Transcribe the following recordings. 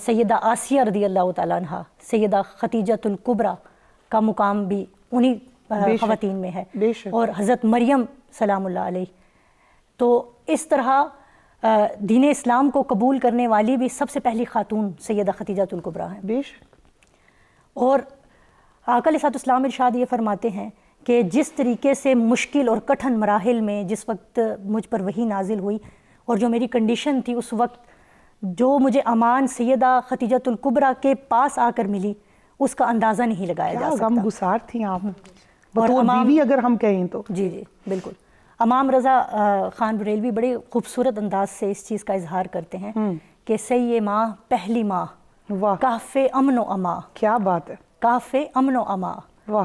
سیدہ آسیہ رضی اللہ تعالیٰ عنہ، سیدہ خدیجۃ الکبریٰ کا مقام بھی انہی خواتین میں ہے، اور حضرت مریم سلام اللہ علیہ. تو اس طرح دین اسلام کو قبول کرنے والی بھی سب سے پہلی خاتون سیدہ خدیجۃ الکبریٰ ہیں. بے شک. اور آقا علیہ الصلوۃ والسلام ارشاد یہ فرماتے ہیں کہ جس طریقے سے مشکل اور کٹھن مراحل میں جس وقت مجھ پر وحی نازل ہوئی اور جو میری کنڈیشن تھی اس وقت، جو مجھے امان سیدہ خدیجۃ الکبریٰ کے پاس آ کر ملی، اس کا اندازہ نہیں لگایا جا سکتا. غم گسار تھیں آپ بطور بیوی اگر ہم کہیں تو. جی جی بالکل. امام رضا خان بریلوی بڑے خوبصورت انداز سے اس چیز کا اظہار کرتے ہیں کہ سی ماں پہلی ماں، کاف امن و اما. کیا بات ہے. کاف امن و اما،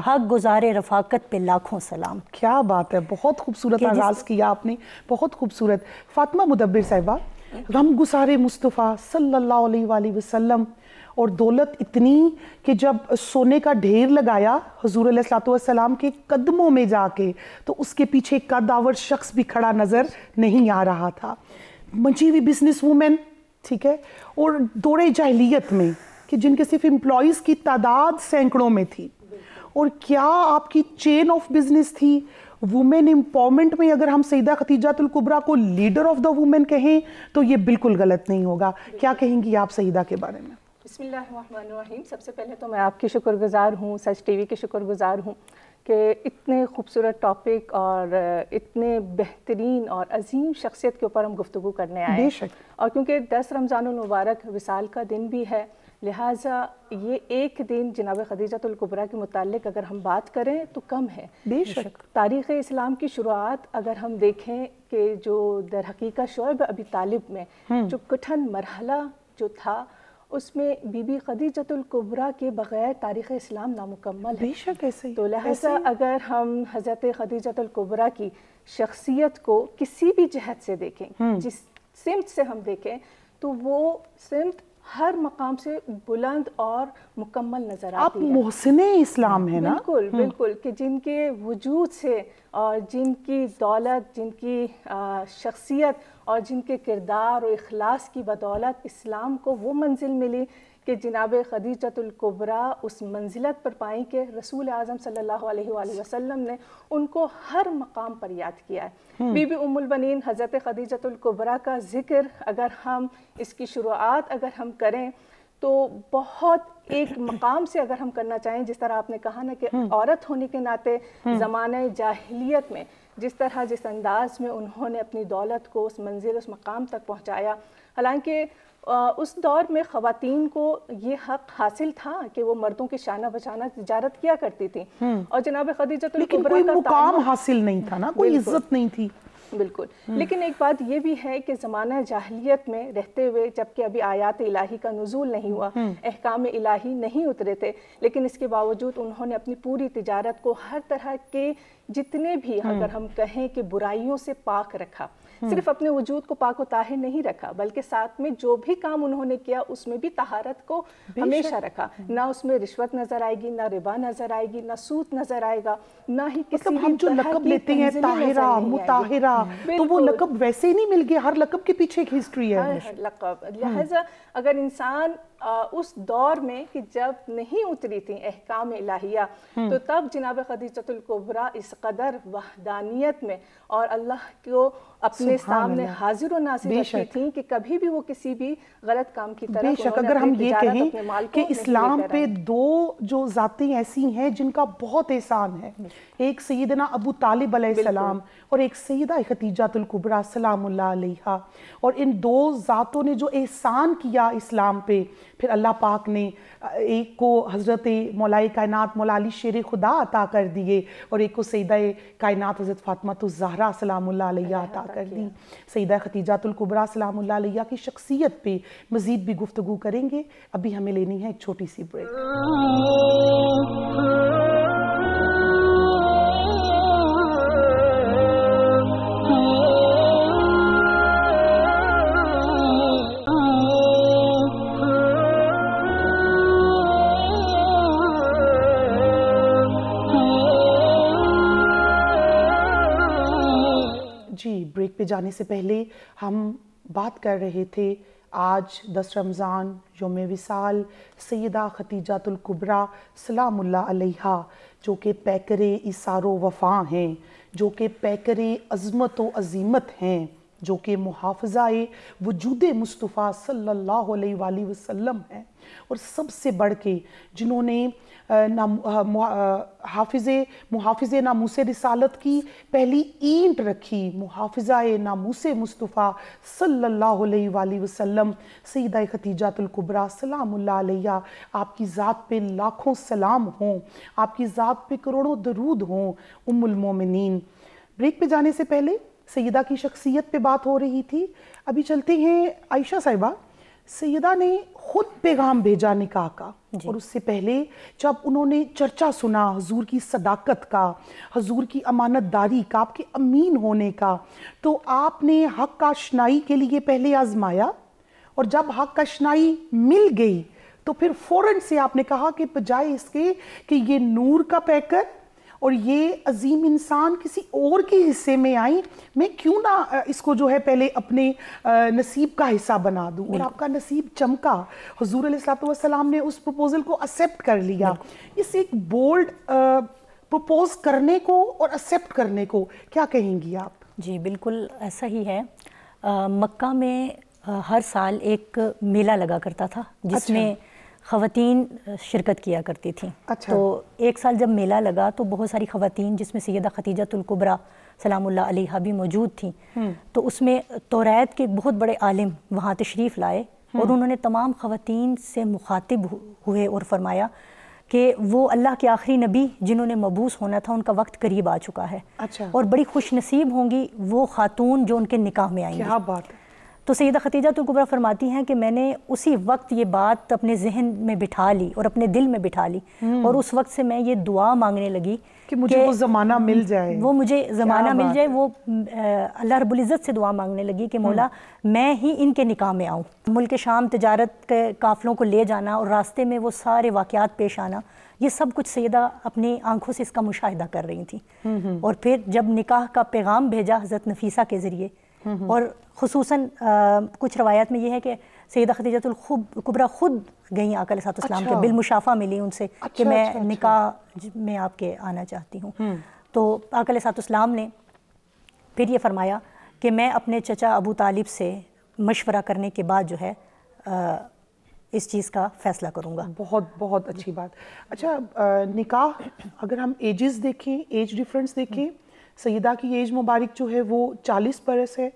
حق گزارے رفاقت پہ لاکھوں سلام. کیا بات ہے، بہت خوبصورت آغاز کیا آپ نے، بہت خوبصورت. فاطمہ مدبر صاحبہ، غم گسارے مصطفیٰ صلی اللہ علیہ وآلہ وسلم، اور دولت اتنی کہ جب سونے کا ڈھیر لگایا حضور علیہ الصلوۃ والسلام کے قدموں میں جا کے، تو اس کے پیچھے ایک قدآور شخص بھی کھڑا نظر نہیں آ رہا تھا. منچی ہوئی بزنس وومن، ٹھیک ہے، اور دور جاہلیت میں کہ جن کے صرف امپلائیز کی تعداد سینکڑوں میں تھی، اور کیا آپ کی چین آف بزنس تھی. وومن امپاورمنٹ میں اگر ہم سیدہ خدیجۃ الکبریٰ کو لیڈر آف دا وومن کہیں تو یہ بالکل غلط نہیں ہوگا. کیا کہیں گی آپ سیدہ کے بارے میں؟ بسم اللہ الرحمن الرحیم. سب سے پہلے تو میں آپ کی شکر گزار ہوں، سچ ٹی وی کی شکر گزار ہوں کہ اتنے خوبصورت ٹاپک اور اتنے بہترین اور عظیم شخصیت کے اوپر ہم گفتگو کرنے آئے ہیں. اور کیونکہ 10 رمضان المبارک وصال کا دن بھی ہے، لہٰذا یہ ایک دن جناب خدیجۃ الکبریٰ کے متعلق اگر ہم بات کریں تو کم ہے. بے شک. تاریخ اسلام کی شروعات اگر ہم دیکھیں کہ جو در حقیقت شعیب ابی طالب میں جو کٹھن مرحلہ جو تھا، اس میں بی بی خدیجۃ الکبریٰ کے بغیر تاریخ اسلام نامکمل ہے. بے شک ایسے ہی. تو لہٰذا اگر ہم حضرت خدیجۃ الکبریٰ کی شخصیت کو کسی بھی جہت سے دیکھیں، جس سمت سے ہم دیکھیں، تو وہ سمت ہر مقام سے بلند اور مکمل نظر آتی ہے. آپ محسن اسلام ہیں نا؟ بالکل بالکل، کہ جن کے وجود سے اور جن کی دولت، جن کی شخصیت اور جن کے کردار اور اخلاص کی بدولت اسلام کو وہ منزل ملی کہ جناب خدیجۃ الکبریٰ اس منزلت پر پائیں کہ رسول اعظم صلی اللہ علیہ وآلہ وسلم نے ان کو ہر مقام پر یاد کیا ہے. بی بی ام البنین حضرت خدیجۃ الکبریٰ کا ذکر اگر ہم اس کی شروعات اگر ہم کریں تو بہت ایک مقام سے اگر ہم کرنا چاہیں، جس طرح آپ نے کہا نا کہ عورت ہونے کے ناطے زمانہ جاہلیت میں جس طرح جس انداز میں انہوں نے اپنی دولت کو اس منزل اس مقام تک پہنچایا. حالانکہ اس دور میں خواتین کو یہ حق حاصل تھا کہ وہ مردوں کی شانہ بشانہ تجارت کیا کرتی تھیں، اور جناب خدیجۃ الکبریٰ کا لیکن کوئی مقام حاصل نہیں تھا نا، کوئی عزت نہیں تھی. بالکل. لیکن ایک بات یہ بھی ہے کہ زمانہ جاہلیت میں رہتے ہوئے، جبکہ ابھی آیات الہی کا نزول نہیں ہوا، احکام الہی نہیں اترے تھے، لیکن اس کے باوجود انہوں نے اپنی پوری تجارت کو ہر طرح کے جتنے بھی اگر ہم کہیں کہ برائیوں سے پاک رکھا. صرف اپنے وجود کو پاک و طاہر نہیں رکھا، بلکہ ساتھ میں جو بھی کام انہوں نے کیا اس میں بھی طہارت کو ہمیشہ رکھا. نہ اس میں رشوت نظر آئے گی، نہ ربا نظر آئے گی، نہ سود نظر آئے گا، نہ ہی کسی بھی ہم جو لقب لیتے ہیں طاہرہ مطہرہ، تو وہ لقب ویسے ہی نہیں مل گیا، ہر لقب کے پیچھے ایک ہسٹری ہے. ہر لقب. لہذا اگر انسان اس دور میں کہ جب نہیں اتری تھی احکام الہیہ، تو تب جناب خدیجۃ الکبریٰ اس قدر وحدانیت میں اور اللہ کو اپنے سامنے حاضر و ناظر رکھتی تھیں کہ کبھی بھی وہ کسی بھی غلط کام کی طرف. بے شک. اگر ہم یہ کہیں کہ اسلام پہ دو جو ذاتیں ایسی ہیں جن کا بہت احسان ہے، ایک سیدنا ابو طالب علیہ السلام اور ایک سیدہ خدیجۃ الکبریٰ سلام اللہ علیہا، اور ان دو ذاتوں نے جو احسان کیا اسلام پہ، پھر اللہ پاک نے ایک کو حضرت مولائے کائنات مولا علی شیر خدا عطا کر دیے، اور ایک کو سیدہ کائنات حضرت فاطمہ الزہرا سلام اللہ علیہا عطا کر دی. سیدہ خدیجۃ الکبریٰ سلام اللہ علیہا کی شخصیت پہ مزید بھی گفتگو کریں گے. ابھی ہمیں لینی ہے ایک چھوٹی سی بریک. بریک پہ جانے سے پہلے ہم بات کر رہے تھے آج 10 رمضان یوم وصال سیدہ خدیجۃ الکبریٰ سلام اللہ علیہا، جو کہ پیکر ایثار و وفا ہیں، جو کہ پیکر عظمت و عظیمت ہیں، جو کہ محافظہ وجود مصطفیٰ صلی اللہ علیہ وآلہ وسلم ہیں، اور سب سے بڑھ کے جنہوں نے محافظ ناموس رسالت کی پہلی اینٹ رکھی، محافظہ ناموس مصطفیٰ صلی اللہ علیہ وآلہ وسلم، سیدہ خدیجۃ الکبریٰ سلام اللہ علیہا، آپ کی ذات پہ لاکھوں سلام ہوں، آپ کی ذات پہ کروڑوں درود ہوں ام المومنین۔ بریک پہ جانے سے پہلے سیدہ کی شخصیت پہ بات ہو رہی تھی، ابھی چلتے ہیں عائشہ صاحبہ۔ سیدہ نے خود پیغام بھیجا نکاح کا، اور اس سے پہلے جب انہوں نے چرچا سنا حضور کی صداقت کا، حضور کی امانت داری کا، آپ کے امین ہونے کا، تو آپ نے حق کا آشنائی کے لیے پہلے آزمایا، اور جب حق کا آشنائی مل گئی تو پھر فوراً سے آپ نے کہا کہ بجائے اس کے کہ یہ نور کا پیکر اور یہ عظیم انسان کسی اور کے حصے میں آئیں، میں کیوں نہ اس کو جو ہے پہلے اپنے نصیب کا حصہ بنا دوں، اور آپ کا نصیب چمکا، حضور علیہ السلام نے اس پروپوزل کو ایکسیپٹ کر لیا۔ اس ایک بولڈ پروپوز کرنے کو اور ایکسیپٹ کرنے کو کیا کہیں گی آپ؟ جی بالکل ایسا ہی ہے۔ مکہ میں ہر سال ایک میلہ لگا کرتا تھا جس میں خواتین شرکت کیا کرتی تھیں۔ تو ایک سال جب میلہ لگا تو بہت ساری خواتین، جس میں سیدہ خدیجۃ الکبریٰ سلام اللہ علیہا بھی موجود تھیں، تو اس میں توریت کے بہت بڑے عالم وہاں تشریف لائے، اور انہوں نے تمام خواتین سے مخاطب ہوئے اور فرمایا کہ وہ اللہ کے آخری نبی جنہوں نے مبعوث ہونا تھا، ان کا وقت قریب آ چکا ہے، اور بڑی خوش نصیب ہوں گی وہ خاتون جو ان کے نکاح میں آئیں گی۔ کیا بات ہے! تو سیدہ خدیجۃ الکبریٰ فرماتی ہیں کہ میں نے اسی وقت یہ بات اپنے ذہن میں بٹھا لی اور اپنے دل میں بٹھا لی، اور اس وقت سے میں یہ دعا مانگنے لگی کہ مجھے وہ زمانہ مل جائے، وہ مجھے زمانہ مل جائے، وہ اللہ رب العزت سے دعا مانگنے لگی کہ مولا میں ہی ان کے نکاح میں آؤں۔ ملک شام تجارت کے قافلوں کو لے جانا اور راستے میں وہ سارے واقعات پیش آنا، یہ سب کچھ سیدہ اپنی آنکھوں سے اس کا مشاہدہ کر رہی تھیں۔ اور پھر جب نکاح کا پیغام بھیجا حضرت نفیسہ کے ذریعے، اور خصوصاً کچھ روایات میں یہ ہے کہ سیدہ خدیجۃ الکبریٰ خود گئیں آقا علیہ السلام کے، بالمشافہ ملی ان سے کہ میں نکاح میں آپ کے آنا چاہتی ہوں۔ تو آقا علیہ السلام نے پھر یہ فرمایا کہ میں اپنے چچا ابو طالب سے مشورہ کرنے کے بعد جو ہے اس چیز کا فیصلہ کروں گا۔ بہت بہت اچھی بات۔ اچھا، نکاح اگر ہم ایجز دیکھیں، ایج ڈیفرنس دیکھیں، سیدہ کی ایج مبارک جو ہے وہ 40 برس ہے،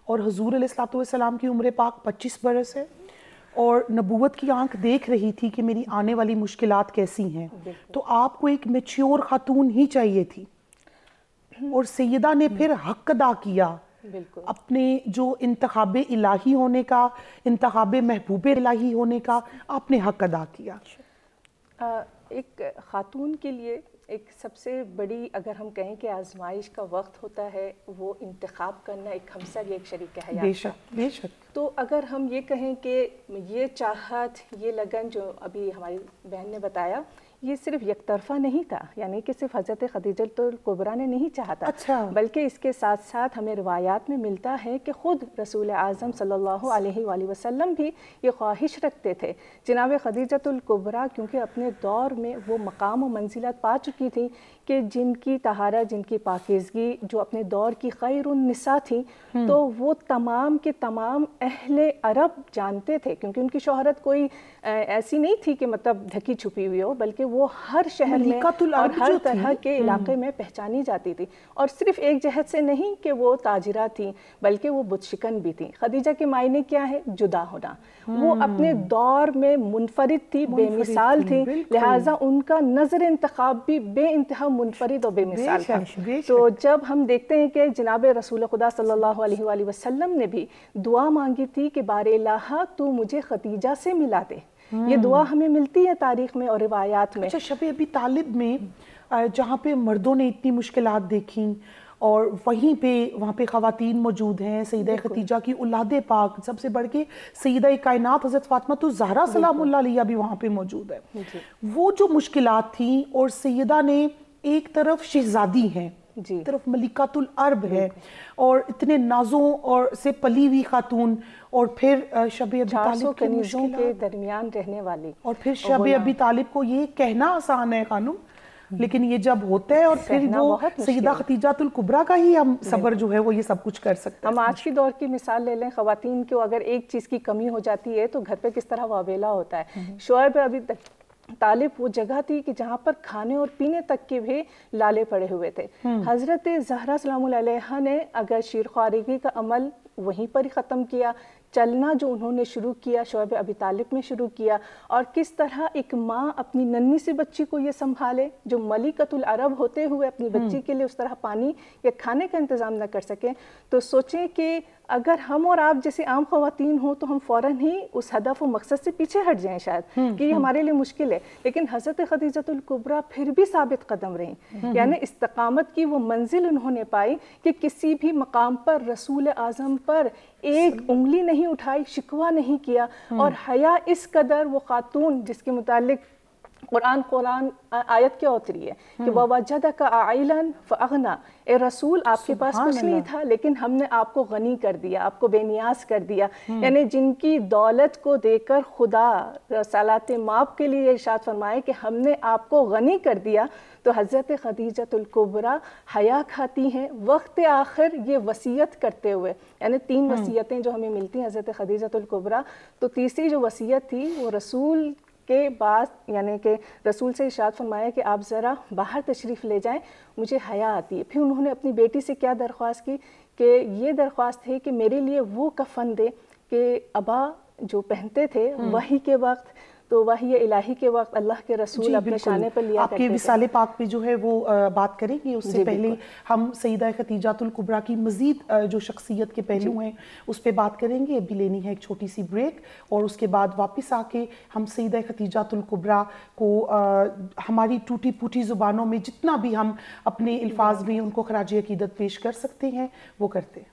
اور حضور علیہ السلام کی عمر پاک 25 برس ہے، اور نبوت کی آنکھ دیکھ رہی تھی کہ میری آنے والی مشکلات کیسی ہیں، تو آپ کو ایک میچیور خاتون ہی چاہیے تھی، اور سیدہ نے پھر حق ادا کیا اپنے جو انتخاب الہی ہونے کا، انتخاب محبوب الہی ہونے کا، آپ نے حق ادا کیا۔ ایک خاتون کے لیے ایک سب سے بڑی، اگر ہم کہیں کہ آزمائش کا وقت ہوتا ہے، وہ انتخاب کرنا ایک ہمسر یا ایک شریک حیات۔ بے شک بے شک۔ تو اگر ہم یہ کہیں کہ یہ چاہت، یہ لگن جو ابھی ہماری بہن نے بتایا، یہ صرف یک طرفہ نہیں تھا، یعنی کہ صرف حضرت خدیجۃ الکبریٰ نے نہیں چاہا تھا، بلکہ اس کے ساتھ ساتھ ہمیں روایات میں ملتا ہے کہ خود رسول اعظم صلی اللہ علیہ وآلہ وسلم بھی یہ خواہش رکھتے تھے۔ جناب خدیجۃ الکبریٰ کیونکہ اپنے دور میں وہ مقام و منزلت پا چکی تھی کہ جن کی طہارت، جن کی پاکیزگی جو اپنے دور کی خیر النساء تھی، تو وہ تمام کے تمام اہل عرب جانتے تھے، کیونکہ ان کی شہرت کوئی ایسی نہیں تھی کہ مطلب ڈھکی چھپی ہوئی ہو، بلکہ وہ ہر شہر میں اور ہر طرح کے علاقے میں پہچانی جاتی تھی، اور صرف ایک جہت سے نہیں کہ وہ تاجرہ تھیں، بلکہ وہ بت شکن بھی تھیں۔ خدیجہ کے معنی کیا ہے؟ جدا ہونا۔ وہ اپنے دور میں منفرد تھی، بے مثال تھی، لہٰذا ان کا نظر انتخاب بھی بے انتہا منفرد اور بے مثال تھا۔ تو جب ہم دیکھتے ہیں کہ جناب رسول خدا صلی اللہ علیہ وآلہ وسلم نے بھی دعا مانگی تھی کہ بار الہ تو مجھے خدیجہ سے ملا دے، یہ دعا ہمیں ملتی ہے تاریخ میں اور روایات میں۔ اچھا، شب ابی طالب میں جہاں پہ مردوں نے اتنی مشکلات دیکھیں، اور وہاں پہ خواتین موجود ہیں، سیدہ خدیجہ کی اولاد پاک، سب سے بڑھ کے سیدہ کائنات حضرت فاطمہ الزہرا سلام اللہ علیہا بھی وہاں پہ موجود ہے۔ وہ جو مشکلات تھیں، اور سیدہ نے ایک طرف شہزادی ہیں طرف ملکۃ العرب ہے اور اتنے نازوں اور سے پلی ہوئی خاتون، اور پھر شب ابی طالب کے کنیزوں کے درمیان رہنے والی، اور پھر شب ابی طالب کو یہ کہنا آسان ہے خانم، لیکن یہ جب ہوتا ہے اور پھر وہ سیدہ خدیجۃ الکبریٰ کا ہی ہم صبر جو ہے وہ یہ سب کچھ کر سکتے ہیں۔ ہم آج کی دور کی مثال لے لیں، خواتین کو اگر ایک چیز کی کمی ہو جاتی ہے تو گھر پہ کس طرح واویلا ہوتا ہے۔ شعیب ابی طالب وہ جگہ تھی کہ جہاں پر کھانے اور پینے تک کے بھی لالے پڑے ہوئے تھے۔ حضرت زہرا سلام اللہ علیہا نے اگر شیرخوارگی کا عمل وہیں پر ہی ختم کیا، چلنا جو انہوں نے شروع کیا شعیب ابی طالب میں شروع کیا، اور کس طرح ایک ماں اپنی ننھی سی بچی کو یہ سنبھالے جو ملکۃ العرب ہوتے ہوئے اپنی بچی کے لیے اس طرح پانی یا کھانے کا انتظام نہ کر سکیں، تو سوچیں کہ اگر ہم اور آپ جیسے عام خواتین ہوں تو ہم فوراً ہی اس ہدف و مقصد سے پیچھے ہٹ جائیں شاید کہ یہ ہمارے لیے مشکل ہے، لیکن حضرت خدیجۃ الکبریٰ پھر بھی ثابت قدم رہیں، یعنی استقامت کی وہ منزل انہوں نے پائی کہ کسی بھی مقام پر رسول اعظم پر ایک انگلی نہیں اٹھائی، شکوہ نہیں کیا، اور حیا اس قدر وہ خاتون جس کے متعلق قرآن آیت کیا اتری ہے کہ وَوَجَدَكَ عَائِلًا فَأَغْنَا، اے رسول آپ کے پاس کچھ نہیں تھا لیکن ہم نے آپ کو غنی کر دیا، آپ کو بے نیاز کر دیا، یعنی جن کی دولت کو دے کر خدا رسالات ماب کے لیے ارشاد فرمائے کہ ہم نے آپ کو غنی کر دیا، تو حضرت خدیجۃ الکبریٰ حیا کھاتی ہیں وقت آخر یہ وصیت کرتے ہوئے، یعنی 3 وصیتیں جو ہمیں ملتی ہیں حضرت خدیجۃ الکبریٰ، تو تیسری جو وصیت تھی وہ رسول کے بعد یعنی کہ رسول سے ارشاد فرمایا کہ آپ ذرا باہر تشریف لے جائیں، مجھے حیا آتی ہے۔ پھر انہوں نے اپنی بیٹی سے کیا درخواست کی کہ یہ درخواست ہے کہ میرے لیے وہ کفن دے کہ ابا جو پہنتے تھے وحی کے وقت، تو وحی الہی کے وقت اللہ کے رسول اپنے شانے پر لیا کرتے تھے۔ آپ کے وصال پاک پہ جو ہے وہ بات کریں گے، اس سے پہلے ہم سیدہ خدیجۃ الکبریٰ کی مزید جو شخصیت کے پہلو ہیں اس پہ بات کریں گے۔ ابھی لینی ہے ایک چھوٹی سی بریک، اور اس کے بعد واپس آ کے ہم سیدہ خدیجۃ الکبریٰ کو ہماری ٹوٹی پھوٹی زبانوں میں جتنا بھی ہم اپنے الفاظ میں ان کو خراج عقیدت پیش کر سکتے ہیں وہ کرتے ہیں۔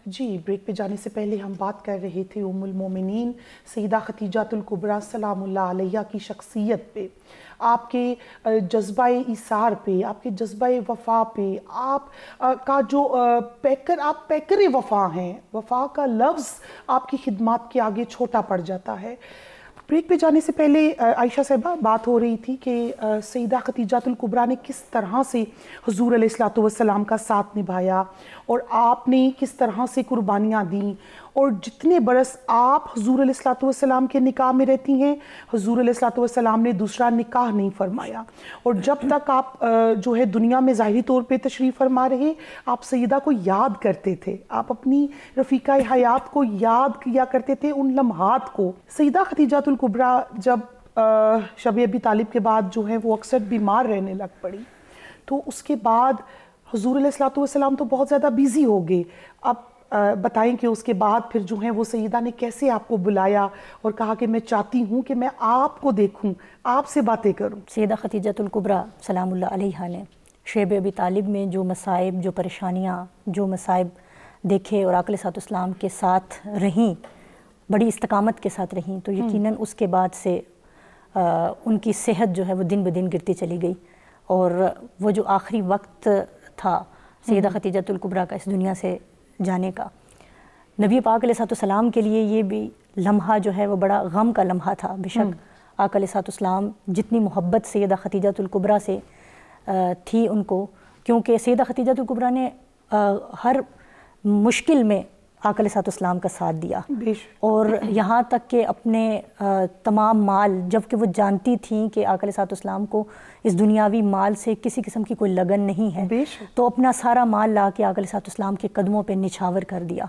جی، بریک پہ جانے سے پہلے ہم بات کر رہے تھے ام المومنین سیدہ خدیجۃ الکبریٰ سلام اللہ علیہا کی شخصیت پہ، آپ کے جذبہ ایثار پہ، آپ کے جذبہ وفا پہ، آپ کا جو آپ پیکر وفا ہیں، وفا کا لفظ آپ کی خدمات کے آگے چھوٹا پڑ جاتا ہے۔ بریک پہ جانے سے پہلے عائشہ صاحبہ بات ہو رہی تھی کہ سیدہ خدیجۃ الکبریٰ نے کس طرح سے حضور علیہ الصلوۃ والسلام کا ساتھ نبھایا، اور آپ نے کس طرح سے قربانیاں دیں، اور جتنے برس آپ حضور علیہ الصلوۃ والسلام کے نکاح میں رہتی ہیں حضور علیہ الصلوۃ والسلام نے دوسرا نکاح نہیں فرمایا، اور جب تک آپ جو ہے دنیا میں ظاہری طور پہ تشریف فرما رہے آپ سیدہ کو یاد کرتے تھے، آپ اپنی رفیقہ حیات کو یاد کیا کرتے تھے، ان لمحات کو۔ سیدہ خدیجۃ الکبریٰ جب شب ابی طالب کے بعد جو ہے وہ اکثر بیمار رہنے لگ پڑی، تو اس کے بعد حضور علیہ الصلوۃ والسلام تو بہت زیادہ بیزی ہو گئے، اب بتائیں کہ اس کے بعد پھر جو ہیں وہ سیدہ نے کیسے آپ کو بلایا اور کہا کہ میں چاہتی ہوں کہ میں آپ کو دیکھوں، آپ سے باتیں کروں۔ سیدہ خدیجۃ الکبریٰ سلام اللہ علیہا نے شب ابی طالب میں جو مصائب، جو پریشانیاں، جو مصائب دیکھے اور آقا علیہ الصلوۃ والسلام کے ساتھ رہیں، بڑی استقامت کے ساتھ رہیں، تو یقیناً اس کے بعد سے ان کی صحت جو ہے وہ دن بدن گرتی چلی گئی، اور وہ جو آخری وقت تھا سیدہ خدیجۃ الکبریٰ کا اس دنیا سے جانے کا، نبی پاک علیہ الصلوۃ والسلام کے لیے یہ بھی لمحہ جو ہے وہ بڑا غم کا لمحہ تھا۔ بے شک آقا علیہ الصلوۃ والسلام جتنی محبت سیدہ خدیجۃ الکبریٰ سے تھی ان کو، کیونکہ سیدہ خدیجۃ الکبریٰ نے ہر مشکل میں آقا علیہ الصلوۃ والسلام کا ساتھ دیا، اور یہاں تک کہ اپنے تمام مال، جبکہ وہ جانتی تھیں کہ آقا علیہ الصلوۃ والسلام کو اس دنیاوی مال سے کسی قسم کی کوئی لگن نہیں ہے، تو اپنا سارا مال لا کے آقا علیہ الصلوۃ والسلام کے قدموں پہ نچھاور کر دیا،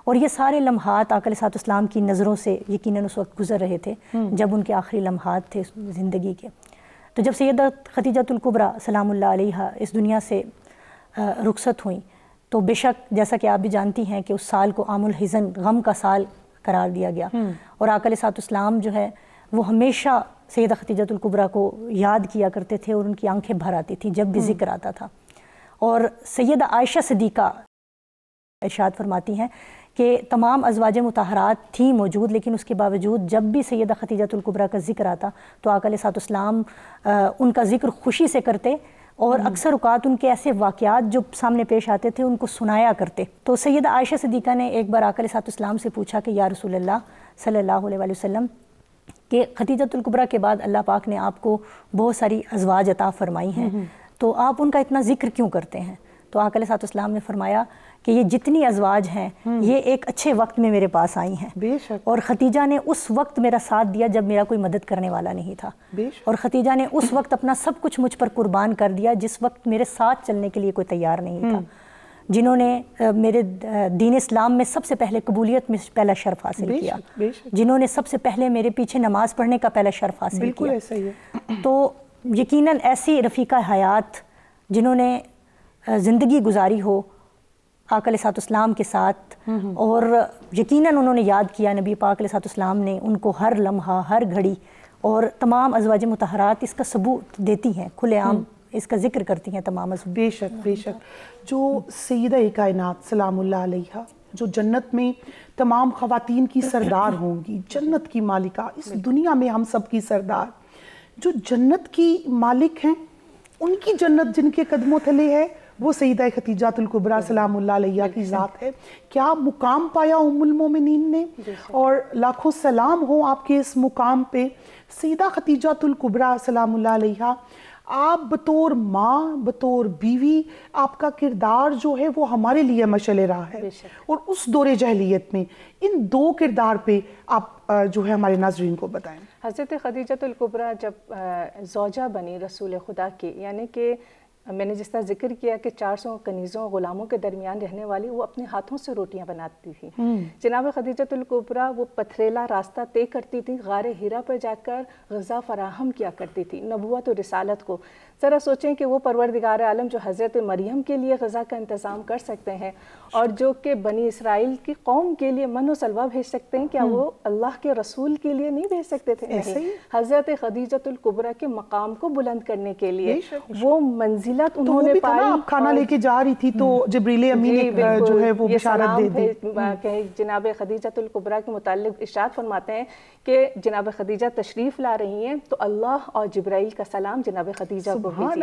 اور یہ سارے لمحات آقا علیہ الصلوۃ والسلام کی نظروں سے یقیناً اس وقت گزر رہے تھے جب ان کے آخری لمحات تھے زندگی کے۔ تو جب سیدہ خدیجۃ الکبریٰ سلام اللہ علیہا اس دنیا سے رخصت ہوئیں، تو بے شک جیسا کہ آپ بھی جانتی ہیں کہ اس سال کو عام الحزن، غم کا سال قرار دیا گیا، اور آقا علیہ الصلوۃ والسلام جو ہے وہ ہمیشہ سیدہ خدیجۃ الکبریٰ کو یاد کیا کرتے تھے اور ان کی آنکھیں بھر آتی تھیں جب بھی ذکر آتا تھا. اور سیدہ عائشہ صدیقہ ارشاد فرماتی ہیں کہ تمام ازواج مطہرات تھیں موجود، لیکن اس کے باوجود جب بھی سیدہ خدیجۃ الکبریٰ کا ذکر آتا تو آقا علیہ الصلوۃ والسلام ان کا ذکر خوشی سے کرتے، اور اکثر اوقات ان کے ایسے واقعات جو سامنے پیش آتے تھے ان کو سنایا کرتے. تو سیدہ عائشہ صدیقہ نے ایک بار آقا علیہ الصلوۃ والسلام سے پوچھا کہ یا رسول اللہ صلی اللہ علیہ وسلم کہ خدیجۃ الکبریٰ کے بعد اللہ پاک نے آپ کو بہت ساری ازواج عطا فرمائی ہیں، تو آپ ان کا اتنا ذکر کیوں کرتے ہیں؟ تو آقا علیہ الصلوۃ والسلام نے فرمایا کہ یہ جتنی ازواج ہیں یہ ایک اچھے وقت میں میرے پاس آئی ہیں، بے شک، اور خدیجہ نے اس وقت میرا ساتھ دیا جب میرا کوئی مدد کرنے والا نہیں تھا، اور خدیجہ نے اس وقت اپنا سب کچھ مجھ پر قربان کر دیا جس وقت میرے ساتھ چلنے کے لیے کوئی تیار نہیں تھا، جنہوں نے میرے دین اسلام میں سب سے پلے قبولیت میں پہلا شرف حاصل کیا، جنہوں نے سب سے پہلے میرے پیچھے نماز پڑھنے کا پہلا شرف حاصل کیا. بالکل ایسا ہی ہے. تو یقیناً ایسی رفیقہ حیات جنہوں نے زندگی گزاری ہو آقا علیہ الصلوۃ والسلام کے ساتھ، اور یقیناً انہوں نے یاد کیا نبی پاک علیہ الصلوۃ والسلام نے ان کو ہر لمحہ ہر گھڑی، اور تمام ازواج مطہرات اس کا ثبوت دیتی ہیں، کھلے عام اس کا ذکر کرتی ہیں تمام ازواج. بے شک بے شک. جو سیدہ کائنات سلام اللہ علیہا جو جنت میں تمام خواتین کی سردار ہوں گی، جنت کی مالکہ، اس دنیا میں ہم سب کی سردار، جو جنت کی مالک ہیں ان کی جنت جن کے قدموں تلے ہے وہ سیدہ خدیجۃ الکبریٰ سلام اللہ علیہا کی ذات ہے. کیا مقام پایا ام المومنین نے، اور لاکھوں سلام ہوں آپ کے اس مقام پہ. سیدہ خدیجۃ الکبریٰ سلام اللہ علیہا، آپ بطور ماں، بطور بیوی، آپ کا کردار جو ہے وہ ہمارے لیے مشعل راہ ہے، اور اس دور جاہلیت میں ان دو کردار پہ آپ جو ہے ہمارے ناظرین کو بتائیں. حضرت خدیجۃ الکبریٰ جب زوجہ بنی رسول خدا کی، یعنی کہ میں نے جس طرح ذکر کیا کہ 400 کنیزوں غلاموں کے درمیان رہنے والی، وہ اپنے ہاتھوں سے روٹیاں بناتی تھی. جناب خدیجۃ الکبریٰ وہ پتھریلا راستہ طے کرتی تھی، غار ہیرا پر جا کر غذا فراہم کیا کرتی تھی نبوت و رسالت کو. ذرا سوچیں کہ وہ پروردگار عالم جو حضرت مریم کے لیے غذا کا انتظام کر سکتے ہیں، اور جو کہ بنی اسرائیل کی قوم کے لیے من و سلوہ بھیج سکتے ہیں، کیا وہ اللہ کے رسول کے لیے نہیں بھیج سکتے تھے؟ نہیں. حضرت خدیجۃ الکبریٰ کے مقام کو بلند کرنے کے لیے وہ منزلت انہوں نے پائی. آپ کھانا لے کے جا رہی تھی تو جبریل امین نے جو ہے وہ بشارت دے دی. جناب خدیجۃ الکبریٰ کے متعلق ارشاد فرماتے ہیں کہ جناب خدیجہ تشریف لا رہی ہیں تو اللہ اور جبرائیل کا سلام جناب خدیجہ کو بھیجیے. اور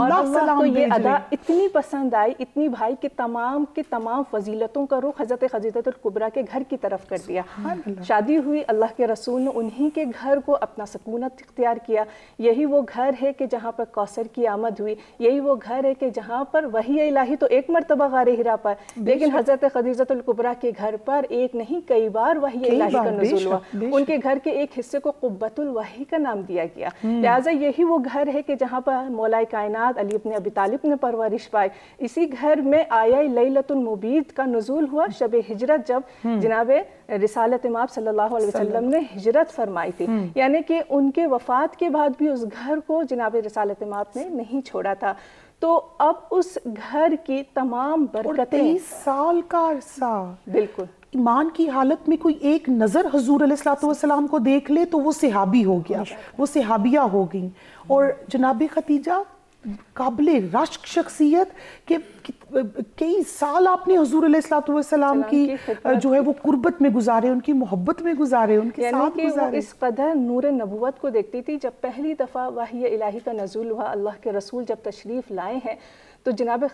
اللہ کو یہ ادا اتنی پسند آئی، اتنی بھائی کہ تمام کے تمام فضیلتوں کا رخ حضرت خدیجۃ الکبریٰ کے گھر کی طرف کر دیا. شادی ہوئی، اللہ کے رسول نے انہی کے گھر کو اپنا سکونت اختیار کیا. یہی وہ گھر ہے کہ جہاں پر کوثر کی آمد ہوئی، یہی وہ گھر ہے کہ جہاں پر وحی الہی تو ایک مرتبہ غار ہرا پر، لیکن حضرت خدیجۃ الکبریٰ کے گھر پر ایک نہیں کئی بار وحی الہی کا نزول ہوا. ان کے گھر کے ایک حصے کو قبۃ الوحی کا نام دیا گیا. لہٰذا یہی وہ گھر ہے کہ جہاں پر مولا کائنات علی ابن ابی طالب نے پرورش پائی. اسی گھر میں آیا لیلۃ المبید کا نزول ہوا، شب ہجرت، جب جناب رسالت مآب صلی اللہ علیہ وسلم نے ہجرت فرمائی تھی. یعنی کہ ان کے وفات کے بعد بھی اس گھر کو جناب رسالت مآب نے نہیں چھوڑا تھا. تو اب اس گھر کی تمام برکتیں، 23 سال کا عرصہ، بالکل ایمان کی حالت میں کوئی ایک نظر حضور علیہ الصلوۃ والسلام کو دیکھ لے تو وہ صحابی ہو گیا، وہ صحابیہ ہو گئیں. اور جناب خدیجہ قابل رشک شخصیت کہ کئی سال آپ نے حضور علیہ الصلوۃ والسلام کی جو ہے وہ قربت میں گزارے، ان کی محبت میں گزارے، ان کے ساتھ گزارے. یعنی کہ وہ اس قدر نور نبوت کو دیکھتی تھی. جب پہلی دفعہ وحی الہی کا نزول ہوا، اللہ کے رسول جب تشریف لائے ہیں، تو جناب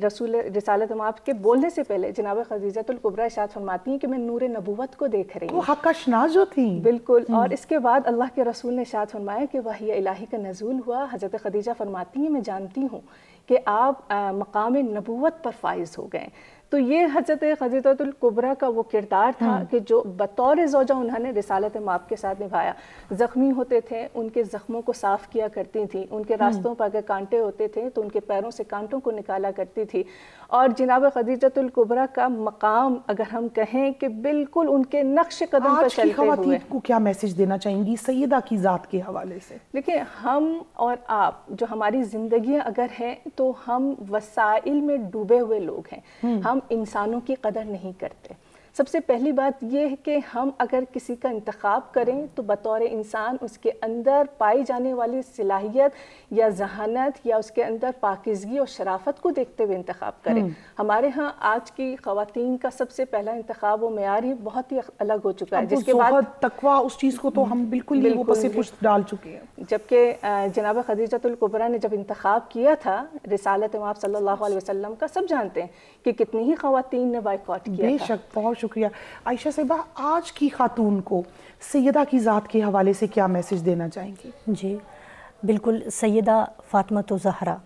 رسول رسالت مآب کے بولنے سے پہلے جناب خدیجۃ الکبریٰ ارشاد فرماتی ہیں کہ میں نور نبوت کو دیکھ رہی ہوں. وہ حق اشناس جو تھیں. بالکل. اور اس کے بعد اللہ کے رسول نے ارشاد فرمایا کہ وحی الہی کا نزول ہوا. حضرت خدیجہ فرماتی ہیں میں جانتی ہوں کہ آپ مقام نبوت پر فائز ہو گئے. تو یہ حضرت خدیجۃ الکبریٰ کا وہ کردار تھا کہ جو بطور زوجہ انہوں نے رسالت مآب کے ساتھ نبھایا. زخمی ہوتے تھے، ان کے زخموں کو صاف کیا کرتی تھیں. ان کے راستوں پر اگر کانٹے ہوتے تھے تو ان کے پیروں سے کانٹوں کو نکالا کرتی تھی. اور جناب خدیجۃ الکبریٰ کا مقام اگر ہم کہیں کہ بالکل ان کے نقش قدم پر چلتے ہوئے. خواتین کو کیا میسج دینا چاہیں گی سیدہ کی ذات کے حوالے سے؟ دیکھیں، ہم اور آپ جو ہماری زندگیاں اگر ہیں تو ہم وسائل میں ڈوبے ہوئے لوگ ہیں. ہم انسانوں کی قدر نہیں کرتے. سب سے پہلی بات یہ ہے کہ ہم اگر کسی کا انتخاب کریں تو بطور انسان اس کے اندر پائی جانے والی صلاحیت یا ذہانت یا اس کے اندر پاکیزگی اور شرافت کو دیکھتے ہوئے انتخاب کریں. ہمارے ہاں آج کی خواتین کا سب سے پہلا انتخاب و معیار ہی بہت ہی الگ ہو چکا ہے, جس کے بعد تقویٰ اس چیز کو تو ہم بالکل ہی وہ پس پشت ڈال چکے ہیں. جبکہ جناب خدیجۃ الکبریٰ نے جب انتخاب کیا تھا رسالت مآب صلی اللہ علیہ وسلم کا, سب جانتے ہیں کہ کتنی ہی خواتین نے بائیکاٹ کیا تھا. بے شک, بہت شکریہ. عائشہ صاحبہ, آج کی خاتون کو سیدہ کی ذات کے حوالے سے کیا میسج دینا چاہیں گی؟ جی بالکل, سیدہ فاطمۃ الزہرا,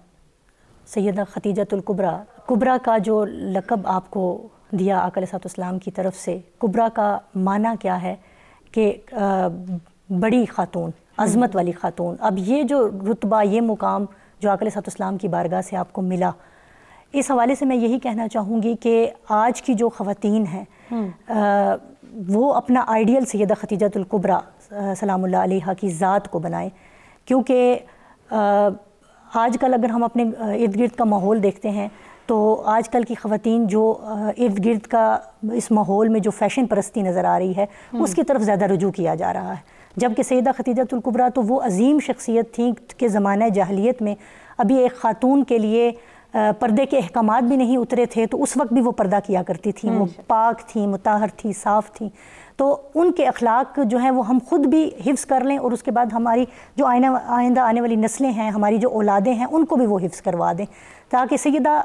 سیدہ خدیجۃ الکبریٰ, کبریٰ کا جو لقب آپ کو دیا آقا علیہ السلام کی طرف سے, کبریٰ کا معنی کیا ہے کہ بڑی خاتون, عظمت والی خاتون. اب یہ جو رتبہ, یہ مقام جو آقا علیہ السلام کی بارگاہ سے آپ کو ملا, اس حوالے سے میں یہی کہنا چاہوں گی کہ آج کی جو خواتین ہیں وہ اپنا آئیڈیل سیدہ خدیجۃ الکبریٰ سلام اللہ علیہا کی ذات کو بنائیں, کیونکہ آج کل اگر ہم اپنے ارد گرد کا ماحول دیکھتے ہیں تو آج کل کی خواتین جو ارد گرد کا اس ماحول میں جو فیشن پرستی نظر آ رہی ہے اس کی طرف زیادہ رجوع کیا جا رہا ہے, جبکہ سیدہ خدیجۃ الکبریٰ تو وہ عظیم شخصیت تھیں کہ زمانہ جاہلیت میں ابھی ایک خاتون کے لیے پردے کے احکامات بھی نہیں اترے تھے, تو اس وقت بھی وہ پردہ کیا کرتی تھیں. وہ پاک تھیں, مطہر تھیں, صاف تھیں. تو ان کے اخلاق جو ہیں وہ ہم خود بھی حفظ کر لیں, اور اس کے بعد ہماری جو آئندہ آنے والی نسلیں ہیں, ہماری جو اولادیں ہیں, ان کو بھی وہ حفظ کروا دیں, تاکہ سیدہ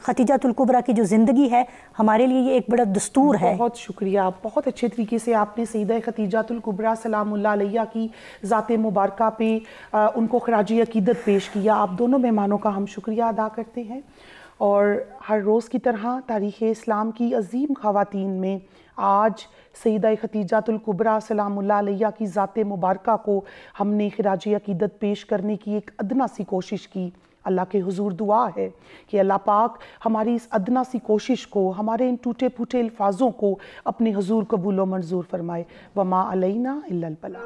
خدیجۃ الکبریٰ کی جو زندگی ہے ہمارے لیے یہ ایک بڑا دستور ہے. بہت شکریہ, بہت اچھے طریقے سے آپ نے سیدہ خدیجۃ الکبریٰ سلام اللہ علیہا کی ذات مبارکہ پہ ان کو خراج عقیدت پیش کیا. آپ دونوں مہمانوں کا ہم شکریہ ادا کرتے ہیں, اور ہر روز کی طرح تاریخ اسلام کی عظیم خواتین میں آج سیدہ خدیجۃ الکبریٰ سلام اللہ علیہا کی ذات مبارکہ کو ہم نے خراج عقیدت پیش کرنے کی ایک ادنا سی کوشش کی. اللہ کے حضور دعا ہے کہ اللہ پاک ہماری اس ادنا سی کوشش کو, ہمارے ان ٹوٹے پھوٹے الفاظوں کو اپنے حضور قبول و منظور فرمائے. وما علینا الا البلاغ.